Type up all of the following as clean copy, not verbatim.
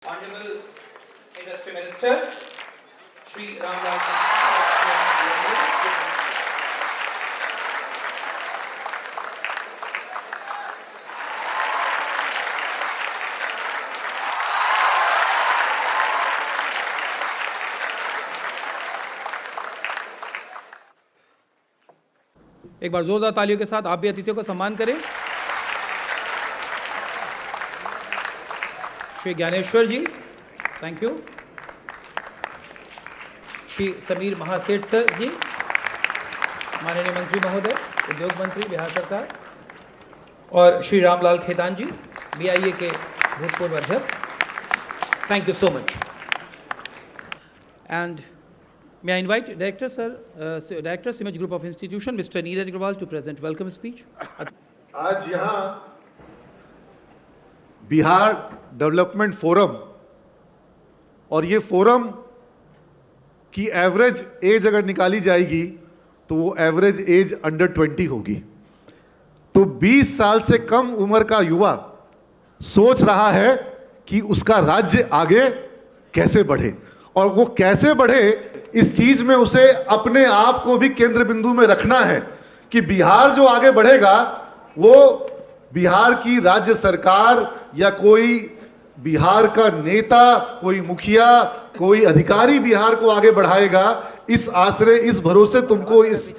Honorable Industry Minister, Shri Ramlal. एक बार जोरदार तालियों के साथ आप भी अतिथियों का सम्मान करें। Shri Gyaneshwar ji, thank you. Shri Sameer Mahaseth sir ji, माननीय मंत्री महोदय, उद्योग मंत्री बिहार सरकार, और श्री रामलाल खेतान जी, BIA के भूतपूर्व अध्यक्ष, thank you so much. And may I invite Director Sir, Director Simaj Group of Institution, Mr. Neeraj Agrawal to present welcome speech. आज यहाँ बिहार डेवलपमेंट फोरम, और ये फोरम की एवरेज एज अगर निकाली जाएगी तो वो एवरेज एज अंडर 20 होगी। तो 20 साल से कम उम्र का युवा सोच रहा है कि उसका राज्य आगे कैसे बढ़े, और वो कैसे बढ़े इस चीज में उसे अपने आप को भी केंद्र बिंदु में रखना है कि बिहार जो आगे बढ़ेगा वो बिहार की राज्य सरकार या कोई बिहार का नेता, कोई मुखिया, कोई अधिकारी बिहार को आगे बढ़ाएगा। इस आश्रय, इस भरोसे तुमको इस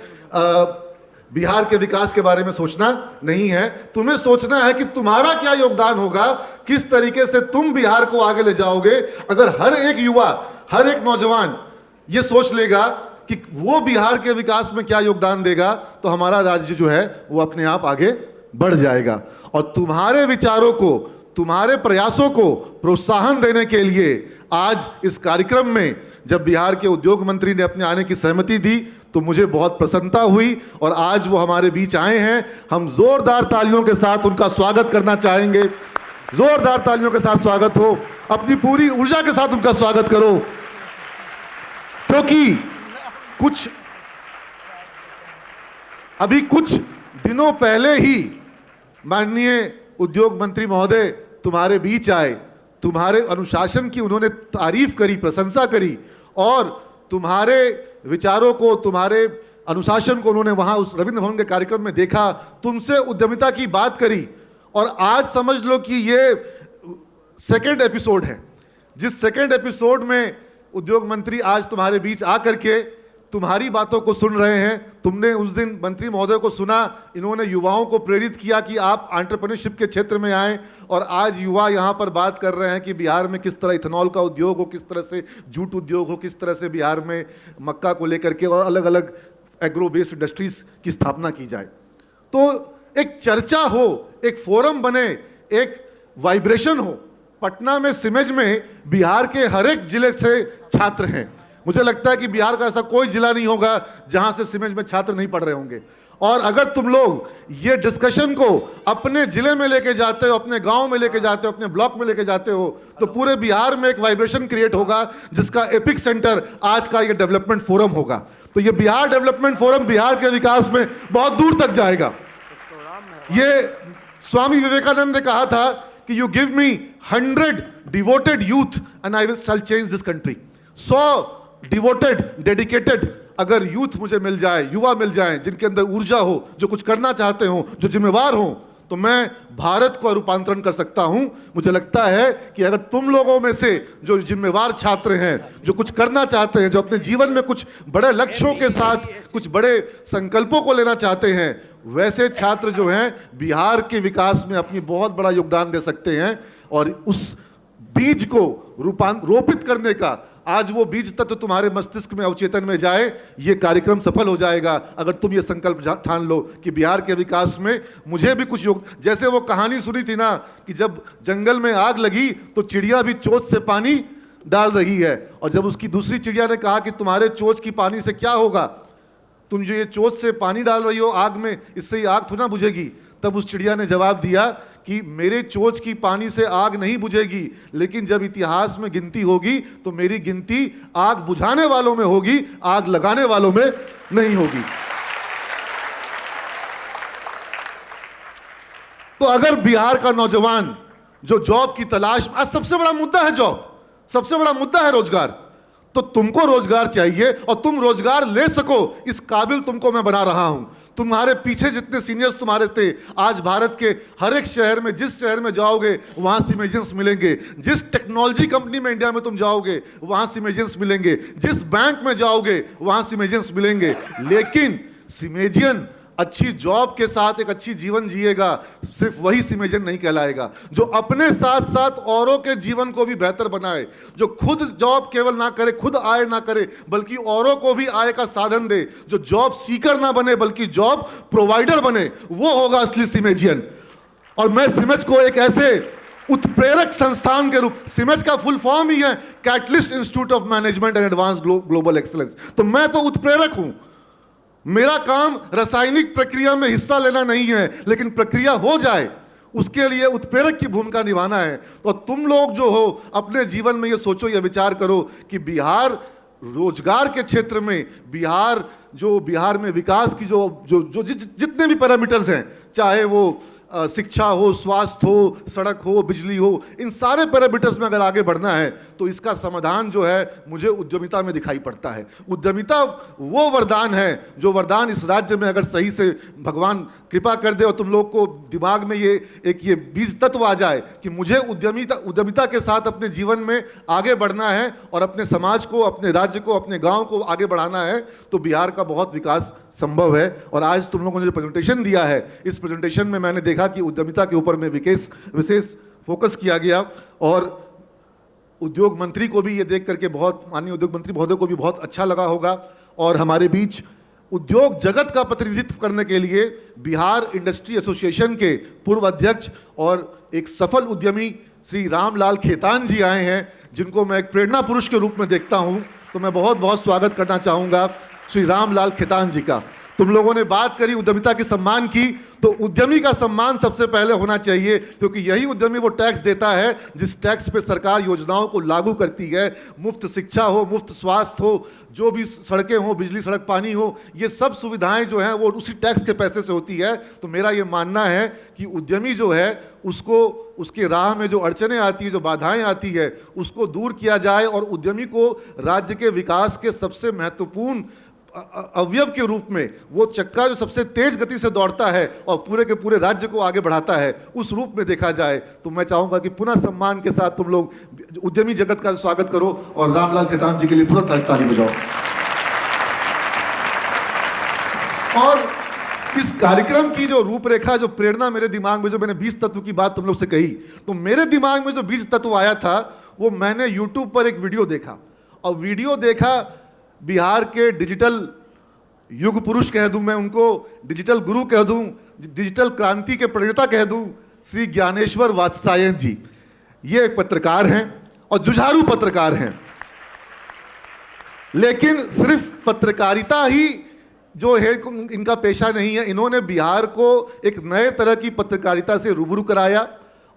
बिहार के विकास के बारे में सोचना नहीं है। तुम्हें सोचना है कि तुम्हारा क्या योगदान होगा, किस तरीके से तुम बिहार को आगे ले जाओगे। अगर हर एक युवा, हर एक नौजवान ये सोच लेगा कि वो बिहार के विकास में क्या योगदान देगा, तो हमारा राज्य जो है वो अपने आप आगे बढ़ जाएगा। और तुम्हारे विचारों को, तुम्हारे प्रयासों को प्रोत्साहन देने के लिए आज इस कार्यक्रम में जब बिहार के उद्योग मंत्री ने अपने आने की सहमति दी तो मुझे बहुत प्रसन्नता हुई, और आज वो हमारे बीच आए हैं। हम जोरदार तालियों के साथ उनका स्वागत करना चाहेंगे। जोरदार तालियों के साथ स्वागत हो, अपनी पूरी ऊर्जा के साथ उनका स्वागत करो, क्योंकि अभी कुछ दिनों पहले ही माननीय उद्योग मंत्री महोदय तुम्हारे बीच आए। तुम्हारे अनुशासन की उन्होंने तारीफ करी, प्रशंसा करी, और तुम्हारे विचारों को, तुम्हारे अनुशासन को उन्होंने वहां उस रविंद्र भवन के कार्यक्रम में देखा। तुमसे उद्यमिता की बात करी, और आज समझ लो कि ये सेकंड एपिसोड है। जिस सेकंड एपिसोड में उद्योग मंत्री आज तुम्हारे बीच आकर के तुम्हारी बातों को सुन रहे हैं। तुमने उस दिन मंत्री महोदय को सुना, इन्होंने युवाओं को प्रेरित किया कि आप एंटरप्रेन्योरशिप के क्षेत्र में आएं, और आज युवा यहाँ पर बात कर रहे हैं कि बिहार में किस तरह इथेनॉल का उद्योग हो, किस तरह से जूट उद्योग हो, किस तरह से बिहार में मक्का को लेकर के और अलग अलग एग्रो बेस्ड इंडस्ट्रीज की स्थापना की जाए। तो एक चर्चा हो, एक फोरम बने, एक वाइब्रेशन हो। पटना में, सिमेज में बिहार के हर एक जिले से छात्र हैं। मुझे लगता है कि बिहार का ऐसा कोई जिला नहीं होगा जहां से सिमेज में छात्र नहीं पढ़ रहे होंगे। और अगर तुम लोग ये डिस्कशन को अपने जिले में लेके जाते हो, अपने गांव में लेके जाते हो, अपने ब्लॉक में लेके जाते हो, तो पूरे बिहार में एक वाइब्रेशन क्रिएट होगा, जिसका एपिक सेंटर आज का ये डेवलपमेंट फोरम होगा। तो ये बिहार डेवलपमेंट फोरम बिहार के विकास में बहुत दूर तक जाएगा। ये स्वामी विवेकानंद ने कहा था कि you give me 100 devoted youth and I will shell change this country. 100 devoted, dedicated अगर यूथ मुझे मिल जाए, युवा मिल जाए, जिनके अंदर ऊर्जा हो, जो कुछ करना चाहते हो, जो जिम्मेवार हो, तो मैं भारत को रूपांतरण कर सकता हूं। मुझे लगता है कि अगर तुम लोगों में से जो जिम्मेवार छात्र हैं, जो कुछ करना चाहते हैं, जो अपने जीवन में कुछ बड़े लक्ष्यों के साथ कुछ बड़े संकल्पों को लेना चाहते हैं, वैसे छात्र जो हैं बिहार के विकास में अपनी बहुत बड़ा योगदान दे सकते हैं। और उस बीज को रोपित करने का आज वो बीज तत्व तुम्हारे मस्तिष्क में, अवचेतन में जाए, ये कार्यक्रम सफल हो जाएगा अगर तुम ये संकल्प ठान लो कि बिहार के विकास में मुझे भी कुछ योग। जैसे वो कहानी सुनी थी ना कि जब जंगल में आग लगी तो चिड़िया भी चोंच से पानी डाल रही है, और जब उसकी दूसरी चिड़िया ने कहा कि तुम्हारे चोंच की पानी से क्या होगा, तुम जो ये चोंच से पानी डाल रही हो आग में, इससे ही आग थोड़ा ना बुझेगी। तब उस चिड़िया ने जवाब दिया कि मेरे चोंच की पानी से आग नहीं बुझेगी, लेकिन जब इतिहास में गिनती होगी तो मेरी गिनती आग बुझाने वालों में होगी, आग लगाने वालों में नहीं होगी। तो अगर बिहार का नौजवान जो जॉब की तलाश, आज सबसे बड़ा मुद्दा है जॉब, सबसे बड़ा मुद्दा है रोजगार। तो तुमको रोजगार चाहिए और तुम रोजगार ले सको, इस काबिल तुमको मैं बना रहा हूं। तुम्हारे पीछे जितने सीनियर्स तुम्हारे थे, आज भारत के हर एक शहर में, जिस शहर में जाओगे वहां सिमेजियंस मिलेंगे। जिस टेक्नोलॉजी कंपनी में इंडिया में तुम जाओगे वहां सिमेजियंस मिलेंगे। जिस बैंक में जाओगे वहां सिमेजियंस मिलेंगे। लेकिन सिमेजियन अच्छी जॉब के साथ एक अच्छी जीवन जिएगा, सिर्फ वही सिमेजियन नहीं कहलाएगा। जो अपने साथ साथ औरों के जीवन को भी बेहतर बनाए, जो खुद जॉब केवल ना करे, खुद आय ना करे, बल्कि औरों को भी आय का साधन दे, जो जॉब सीकर ना बने बल्कि जॉब प्रोवाइडर बने, वो होगा असली सिमेजियन। और मैं सिमेज को एक ऐसे उत्प्रेरक संस्थान के रूप, सिमेज का फुल फॉर्म ही है catalyst institute of management and advance global excellence. तो मैं तो उत्प्रेरक हूं। मेरा काम रासायनिक प्रक्रिया में हिस्सा लेना नहीं है, लेकिन प्रक्रिया हो जाए उसके लिए उत्प्रेरक की भूमिका निभाना है। तो तुम लोग जो हो अपने जीवन में ये सोचो, ये विचार करो कि बिहार रोजगार के क्षेत्र में, बिहार में विकास की जितने भी पैरामीटर्स हैं, चाहे वो शिक्षा हो, स्वास्थ्य हो, सड़क हो, बिजली हो, इन सारे पैरामीटर्स में अगर आगे बढ़ना है तो इसका समाधान जो है मुझे उद्यमिता में दिखाई पड़ता है। उद्यमिता वो वरदान है, जो वरदान इस राज्य में अगर सही से भगवान कृपा कर दे और तुम लोग को दिमाग में ये बीज तत्व आ जाए कि मुझे उद्यमिता के साथ अपने जीवन में आगे बढ़ना है और अपने समाज को, अपने राज्य को, अपने गाँव को आगे बढ़ाना है, तो बिहार का बहुत विकास संभव है। और आज तुम लोगों ने जो प्रेजेंटेशन दिया है, इस प्रेजेंटेशन में मैंने देखा कि उद्यमिता के ऊपर में विशेष फोकस किया गया। और उद्योग मंत्री को भी ये देख करके माननीय उद्योग मंत्री महोदय को भी बहुत अच्छा लगा होगा। और हमारे बीच उद्योग जगत का प्रतिनिधित्व करने के लिए बिहार इंडस्ट्री एसोसिएशन के पूर्व अध्यक्ष और एक सफल उद्यमी श्री रामलाल खेतान जी आए हैं, जिनको मैं एक प्रेरणा पुरुष के रूप में देखता हूं। तो मैं बहुत बहुत स्वागत करना चाहूँगा श्री रामलाल खेतान जी का। तुम लोगों ने बात करी उद्यमिता के सम्मान की, तो उद्यमी का सम्मान सबसे पहले होना चाहिए, क्योंकि यही उद्यमी वो टैक्स देता है जिस टैक्स पे सरकार योजनाओं को लागू करती है। मुफ्त शिक्षा हो, मुफ्त स्वास्थ्य हो, जो भी सड़कें हो, बिजली, सड़क, पानी हो, ये सब सुविधाएं जो हैं वो उसी टैक्स के पैसे से होती है। तो मेरा ये मानना है कि उद्यमी जो है उसको, उसके राह में जो अड़चनें आती है, जो बाधाएं आती है, उसको दूर किया जाए और उद्यमी को राज्य के विकास के सबसे महत्वपूर्ण अवयव के रूप में, वो चक्का जो सबसे तेज गति से दौड़ता है और पूरे के पूरे राज्य को आगे बढ़ाता है, उस रूप में देखा जाए। तो मैं चाहूंगा कि पुनः सम्मान के साथ तुम लोग उद्यमी जगत का स्वागत करो और रामलाल खेतान जी के लिए पुनः ताली बजाओ। और इस कार्यक्रम की जो रूपरेखा, जो प्रेरणा मेरे दिमाग में, जो मैंने 20 तत्व की बात तुम लोग से कही, तो मेरे दिमाग में जो 20 तत्व आया था वो मैंने यूट्यूब पर एक वीडियो देखा, और वीडियो देखा बिहार के डिजिटल युग पुरुष कह दूं मैं उनको, डिजिटल गुरु कह दूं, डिजिटल क्रांति के प्रणेता कह दूं, श्री ज्ञानेश्वर वात्स्यायन जी। ये एक पत्रकार हैं और जुझारू पत्रकार हैं, लेकिन सिर्फ पत्रकारिता ही जो है इनका पेशा नहीं है। इन्होंने बिहार को एक नए तरह की पत्रकारिता से रूबरू कराया,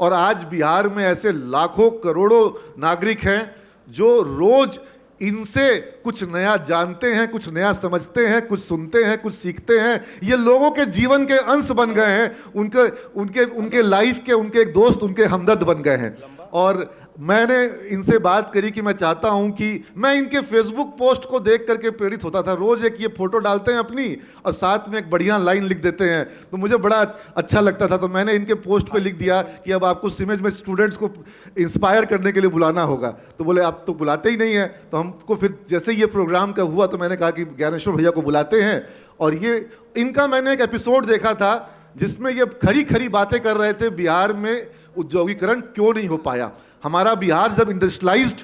और आज बिहार में ऐसे लाखों करोड़ों नागरिक हैं जो रोज इनसे कुछ नया जानते हैं, कुछ नया समझते हैं, कुछ सुनते हैं, कुछ सीखते हैं। ये लोगों के जीवन के अंश बन गए हैं, उनके लाइफ के, उनके एक दोस्त, उनके हमदर्द बन गए हैं। और मैंने इनसे बात करी कि मैं चाहता हूं कि मैं इनके फेसबुक पोस्ट को देख करके प्रेरित होता था। रोज एक ये फोटो डालते हैं अपनी और साथ में एक बढ़िया लाइन लिख देते हैं, तो मुझे बड़ा अच्छा लगता था। तो मैंने इनके पोस्ट पे लिख दिया कि अब आपको सिमेज में स्टूडेंट्स को इंस्पायर करने के लिए बुलाना होगा। तो बोले आप तो बुलाते ही नहीं है। तो हमको फिर जैसे ही ये प्रोग्राम का हुआ तो मैंने कहा कि ज्ञानेश्वर भैया को बुलाते हैं। और ये इनका मैंने एक एपिसोड देखा था जिसमें ये खरी खरी बातें कर रहे थे, बिहार में औद्योगिकरण क्यों नहीं हो पाया, हमारा बिहार जब इंडस्ट्रियलाइज्ड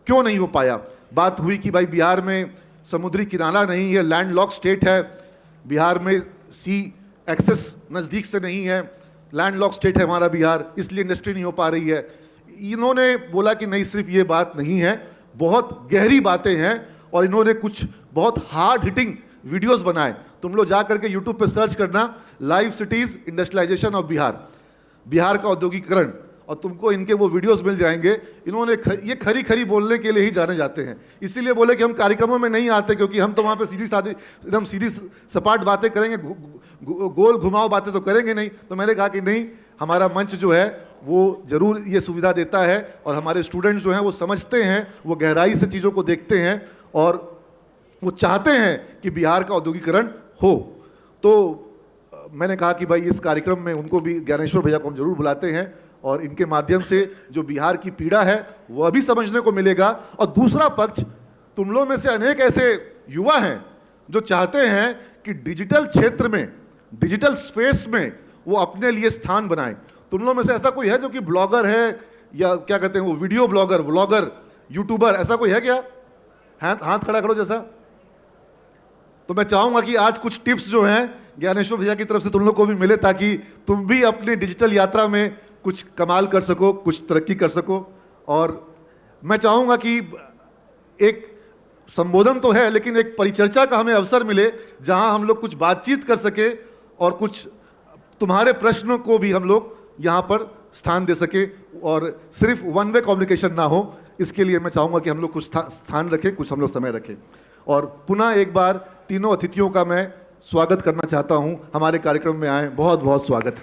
क्यों नहीं हो पाया। बात हुई कि भाई बिहार में समुद्री किनारा नहीं है, लैंडलॉक स्टेट है, बिहार में सी एक्सेस नज़दीक से नहीं है, लैंडलॉक स्टेट है हमारा बिहार, इसलिए इंडस्ट्री नहीं हो पा रही है। इन्होंने बोला कि नहीं, सिर्फ ये बात नहीं है, बहुत गहरी बातें हैं, और इन्होंने कुछ बहुत हार्ड हिटिंग वीडियोस बनाए। तुम लोग जा करके यूट्यूब पे सर्च करना, live cities industrialisation of Bihar, Bihar का औद्योगिकरण, और तुमको इनके वो वीडियोस मिल जाएंगे। इन्होंने ये खरी खरी बोलने के लिए ही जाने जाते हैं, इसीलिए बोले कि हम कार्यक्रमों में नहीं आते, क्योंकि हम तो वहाँ पे एकदम सीधी सपाट बातें करेंगे, गोल घुमाव बातें तो करेंगे नहीं। तो मैंने कहा कि नहीं, हमारा मंच जो है वो ज़रूर ये सुविधा देता है और हमारे स्टूडेंट्स जो हैं वो समझते हैं, वो गहराई से चीज़ों को देखते हैं और वो चाहते हैं कि बिहार का औद्योगिकरण हो। तो मैंने कहा कि भाई इस कार्यक्रम में उनको भी, ज्ञानेश्वर भैया को हम जरूर बुलाते हैं और इनके माध्यम से जो बिहार की पीड़ा है वो अभी समझने को मिलेगा। और दूसरा पक्ष, तुम लोग में से अनेक ऐसे युवा हैं जो चाहते हैं कि डिजिटल क्षेत्र में, डिजिटल स्पेस में वो अपने लिए स्थान बनाएं। तुम लोग में से ऐसा कोई है जो कि ब्लॉगर है या क्या कहते हैं वो, वीडियो ब्लॉगर, व्लॉगर, यूट्यूबर, ऐसा कोई है क्या? हाथ खड़ा करो जैसा। तो मैं चाहूंगा कि आज कुछ टिप्स जो हैं ज्ञानेश्वर भैया की तरफ से तुम लोग को भी मिले, ताकि तुम भी अपनी डिजिटल यात्रा में कुछ कमाल कर सको, कुछ तरक्की कर सको। और मैं चाहूंगा कि एक संबोधन तो है, लेकिन एक परिचर्चा का हमें अवसर मिले जहां हम लोग कुछ बातचीत कर सके और कुछ तुम्हारे प्रश्नों को भी हम लोग यहाँ पर स्थान दे सके और सिर्फ वन वे कम्युनिकेशन ना हो। इसके लिए मैं चाहूँगा कि हम लोग कुछ स्थान रखें, कुछ हम लोग समय रखें। और पुनः एक बार तीनों अतिथियों का मैं स्वागत करना चाहता हूँ, हमारे कार्यक्रम में आए, बहुत बहुत स्वागत।